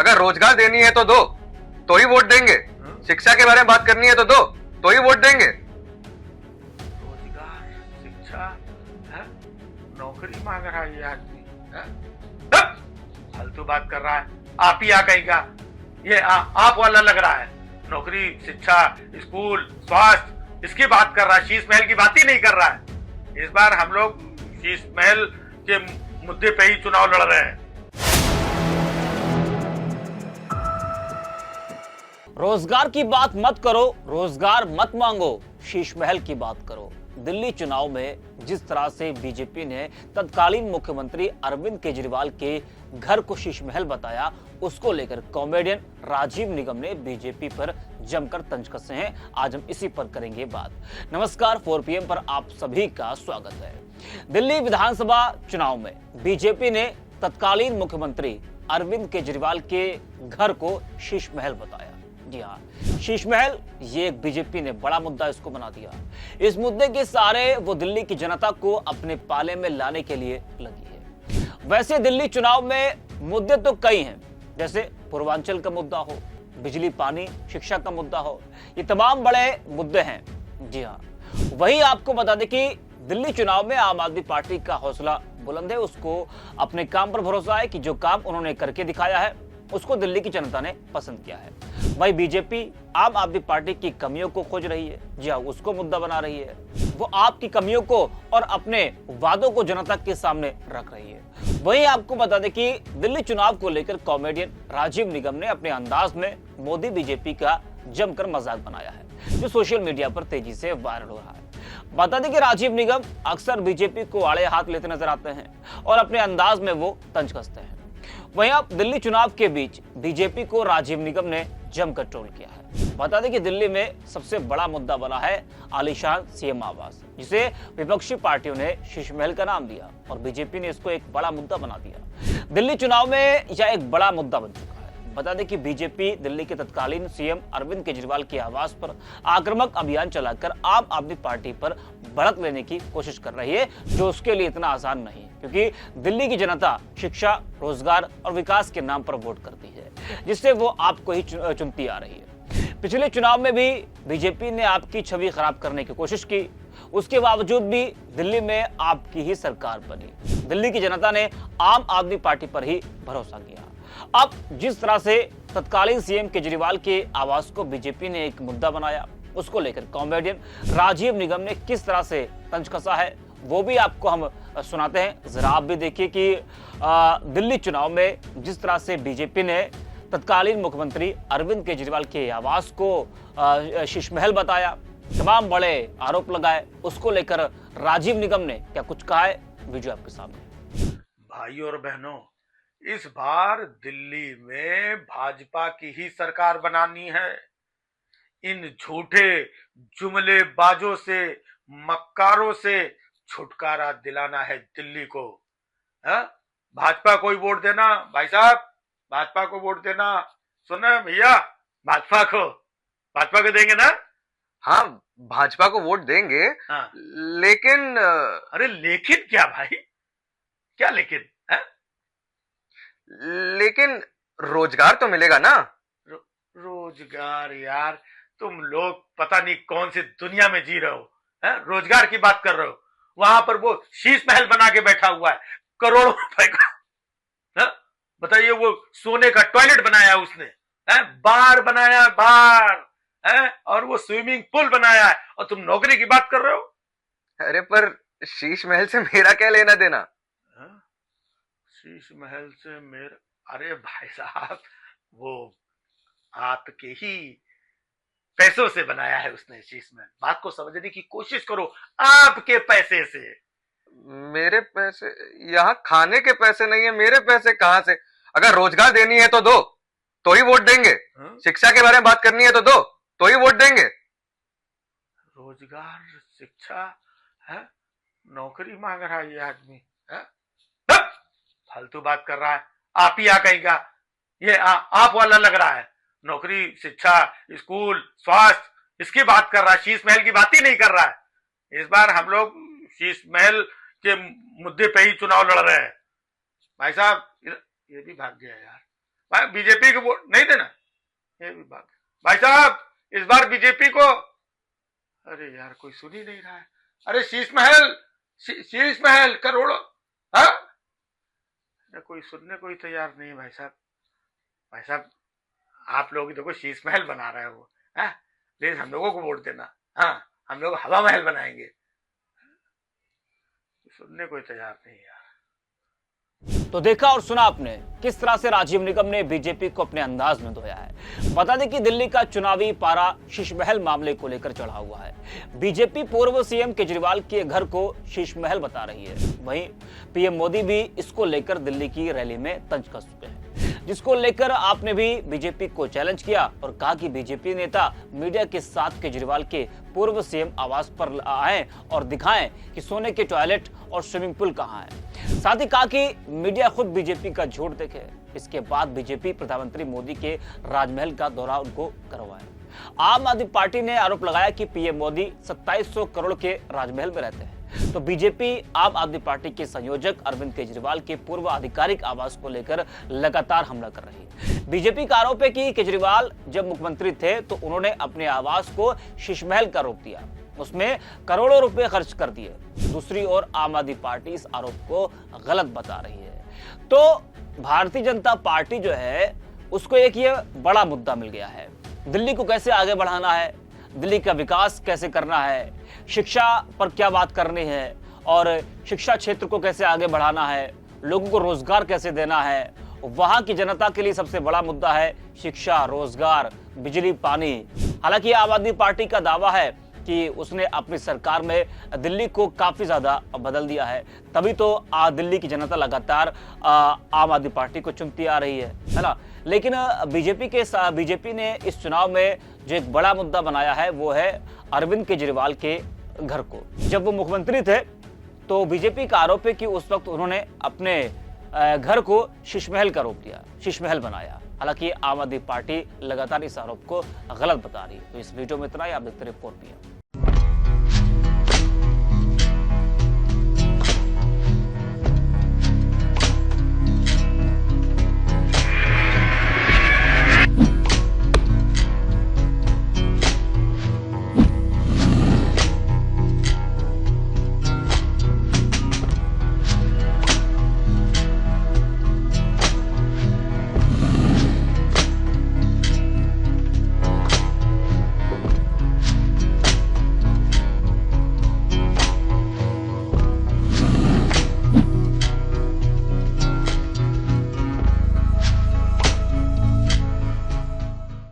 अगर रोजगार देनी है तो ही वोट देंगे। शिक्षा के बारे में बात करनी है तो ही वोट देंगे। रोजगार, शिक्षा, है? नौकरी मांग रहा है ये आदमी, है? फालतू बात कर रहा है। आप ही आ कहेगा, ये आप वाला लग रहा है। नौकरी, शिक्षा, स्कूल, स्वास्थ्य, इसकी बात कर रहा है, शीश महल की बात ही नहीं कर रहा है। इस बार हम लोग शीश महल के मुद्दे पे ही चुनाव लड़ रहे हैं। रोजगार की बात मत करो, रोजगार मत मांगो, शीश महल की बात करो। दिल्ली चुनाव में जिस तरह से बीजेपी ने तत्कालीन मुख्यमंत्री अरविंद केजरीवाल के घर को शीश महल बताया, उसको लेकर कॉमेडियन राजीव निगम ने बीजेपी पर जमकर तंज कसे हैं। आज हम इसी पर करेंगे बात। नमस्कार, 4 PM पर आप सभी का स्वागत है। दिल्ली विधानसभा चुनाव में बीजेपी ने तत्कालीन मुख्यमंत्री अरविंद केजरीवाल के घर को शीश महल बताया। जी हाँ, शीश महल, ये एक बीजेपी ने बड़ा मुद्दा इसको बना दिया। इस मुद्दे के सहारे वो दिल्ली की जनता को अपने पाले में लाने के लिए लगी है। वैसे दिल्ली चुनाव में मुद्दे तो कई हैं, जैसे पूर्वांचल का मुद्दा हो, बिजली पानी शिक्षा का मुद्दा हो, ये तमाम बड़े मुद्दे हैं। जी हाँ, वही आपको बता दें कि दिल्ली चुनाव में आम आदमी पार्टी का हौसला बुलंद है। उसको अपने काम पर भरोसा है कि जो काम उन्होंने करके दिखाया है उसको दिल्ली की जनता ने पसंद किया है। वही बीजेपी आम आदमी पार्टी की कमियों को खोज रही है। जी हाँ, उसको मुद्दा बना रही है। वो आपकी कमियों को और अपने वादों को जनता के सामने रख रही है। वहीं आपको बता दें कि दिल्ली चुनाव को लेकर कॉमेडियन राजीव निगम ने अपने अंदाज में मोदी बीजेपी का जमकर मजाक बनाया है, जो सोशल मीडिया पर तेजी से वायरल हो रहा है। बता दें कि राजीव निगम अक्सर बीजेपी को आड़े हाथ लेते नजर आते हैं और अपने अंदाज में वो तंज कसते हैं। वहीं अब दिल्ली चुनाव के बीच बीजेपी को राजीव निगम ने जमकर ट्रोल किया है। बता दें कि दिल्ली में सबसे बड़ा मुद्दा बना है आलीशान सीएम आवास, जिसे विपक्षी पार्टियों ने शीश महल का नाम दिया और बीजेपी ने इसको एक बड़ा मुद्दा बना दिया। दिल्ली चुनाव में यह एक बड़ा मुद्दा बन चुका है। बता दें कि बीजेपी दिल्ली के तत्कालीन सीएम अरविंद केजरीवाल के आवास पर आक्रामक अभियान चलाकर आम आदमी पार्टी पर बढ़त लेने की कोशिश कर रही है, जो उसके लिए इतना आसान नहीं है, क्योंकि दिल्ली की जनता शिक्षा, रोजगार और विकास के नाम पर वोट करती है, जिससे वो आपको ही चुनती आ रही है। पिछले चुनाव में भी बीजेपी ने आपकी छवि खराब करने की कोशिश की, उसके बावजूद भी दिल्ली में आपकी ही सरकार बनी। दिल्ली की जनता ने आम आदमी पार्टी पर ही भरोसा किया। अब जिस तरह से तत्कालीन सीएम केजरीवाल के आवास को बीजेपी ने एक मुद्दा बनाया, उसको लेकर कॉमेडियन राजीव निगम ने किस तरह से तंज कसा है, वो भी आपको हम सुनाते हैं। जरा आप भी देखिए कि दिल्ली चुनाव में जिस तरह से बीजेपी ने तत्कालीन मुख्यमंत्री अरविंद केजरीवाल के आवास को शीश महल बताया, तमाम बड़े आरोप लगाए, उसको लेकर राजीव निगम ने क्या कुछ कहा है, वीडियो आपके सामने। भाइयों और बहनों, इस बार दिल्ली में भाजपा की ही सरकार बनानी है। इन झूठे जुमलेबाजों से, मक्कारों से छुटकारा दिलाना है दिल्ली को। है? भाजपा को ही वोट देना भाई साहब, भाजपा को वोट देना। सुना भैया, भाजपा को देंगे ना? हाँ, भाजपा को वोट देंगे। हाँ। लेकिन अरे लेकिन क्या भाई, क्या लेकिन है? लेकिन रोजगार तो मिलेगा ना। रोजगार यार, तुम लोग पता नहीं कौन सी दुनिया में जी रहे हो, है? रोजगार की बात कर रहे हो। वहां पर वो शीश महल बना के बैठा हुआ है करोड़ों रुपए का। बताइए, वो सोने का टॉयलेट बनाया उसने, है? बार बनाया, बार है, और वो स्विमिंग पूल बनाया है, और तुम नौकरी की बात कर रहे हो। अरे पर शीश महल से मेरा क्या लेना देना? शीश महल से मेरा, अरे भाई साहब, वो आपके ही पैसों से बनाया है उसने शीश महल। बात को समझने की कोशिश करो। आपके पैसे से। मेरे पैसे? यहाँ खाने के पैसे नहीं है, मेरे पैसे कहाँ से? अगर रोजगार देनी है तो ही वोट देंगे। शिक्षा के बारे में बात करनी है तो ही वोट देंगे। रोजगार, शिक्षा, है? नौकरी मांग रहा है ये आदमी, है? फालतू बात कर रहा है। आप ही आ कहेगा, ये आप वाला लग रहा है। नौकरी, शिक्षा, स्कूल, स्वास्थ्य, इसकी बात कर रहा है, शीश महल की बात ही नहीं कर रहा है। इस बार हम लोग शीश महल के मुद्दे पे ही चुनाव लड़ रहे हैं। भाई साहब, ये भी भाग गया यार। बीजेपी को वोट नहीं देना, ये भी बात। भाई साहब इस बार बीजेपी को, अरे यार कोई सुन ही नहीं रहा है। अरे शीश महल करोड़ों, हाँ कोई सुनने को ही तैयार नहीं। भाई साहब आप लोग देखो शीश महल बना रहे हो, हाँ प्लीज हम लोगों को वोट देना, हाँ हम लोग हवा महल बनाएंगे। सुनने को ही तैयार नहीं यार। तो देखा और सुना आपने किस तरह से राजीव निगम ने बीजेपी को अपने अंदाज में धोया है। बता दें कि दिल्ली का चुनावी पारा शीश महल मामले को लेकर चढ़ा हुआ है। बीजेपी पूर्व सीएम केजरीवाल के घर को शीश महल बता रही है। वहीं पीएम मोदी भी इसको लेकर दिल्ली की रैली में तंज कस चुके हैं, जिसको लेकर आपने भी बीजेपी को चैलेंज किया और कहा कि बीजेपी नेता मीडिया के साथ केजरीवाल के पूर्व सीएम आवास पर आए और दिखाएं कि सोने के टॉयलेट और स्विमिंग पूल कहां है। साथ ही कहा कि मीडिया खुद बीजेपी का झूठ देखे। इसके बाद बीजेपी प्रधानमंत्री मोदी के राजमहल का दौरा उनको करवाए। आम आदमी पार्टी ने आरोप लगाया कि पीएम मोदी 2700 करोड़ के राजमहल में रहते हैं। तो बीजेपी आम आदमी पार्टी के संयोजक अरविंद केजरीवाल के पूर्व आधिकारिक आवास को लेकर लगातार हमला कर रही है। बीजेपी का आरोप है कि केजरीवाल जब मुख्यमंत्री थे तो उन्होंने अपने आवास को शीश महल का रूप दिया, उसमें करोड़ों रुपए खर्च कर दिए। दूसरी ओर आम आदमी पार्टी इस आरोप को गलत बता रही है। तो भारतीय जनता पार्टी जो है उसको एक ये बड़ा मुद्दा मिल गया है। दिल्ली को कैसे आगे बढ़ाना है, दिल्ली का विकास कैसे करना है, शिक्षा पर क्या बात करनी है और शिक्षा क्षेत्र को कैसे आगे बढ़ाना है, लोगों को रोजगार कैसे देना है। वहां की जनता के लिए सबसे बड़ा मुद्दा है शिक्षा, रोजगार, बिजली, पानी। हालांकि आम आदमी पार्टी का दावा है कि उसने अपनी सरकार में दिल्ली को काफी ज्यादा बदल दिया है, तभी तो दिल्ली की जनता लगातार आम आदमी पार्टी को चुनती आ रही है ना। लेकिन बीजेपी ने इस चुनाव में जो एक बड़ा मुद्दा बनाया है वो है अरविंद केजरीवाल के घर को। जब वो मुख्यमंत्री थे तो बीजेपी का आरोप है कि उस वक्त उन्होंने अपने घर को शीश महल का रूप दिया, शीश महल बनाया। हालांकि आम आदमी पार्टी लगातार इस आरोप को गलत बता रही है। तो इस वीडियो में इतना ही। आप देखते रहिए 4PM।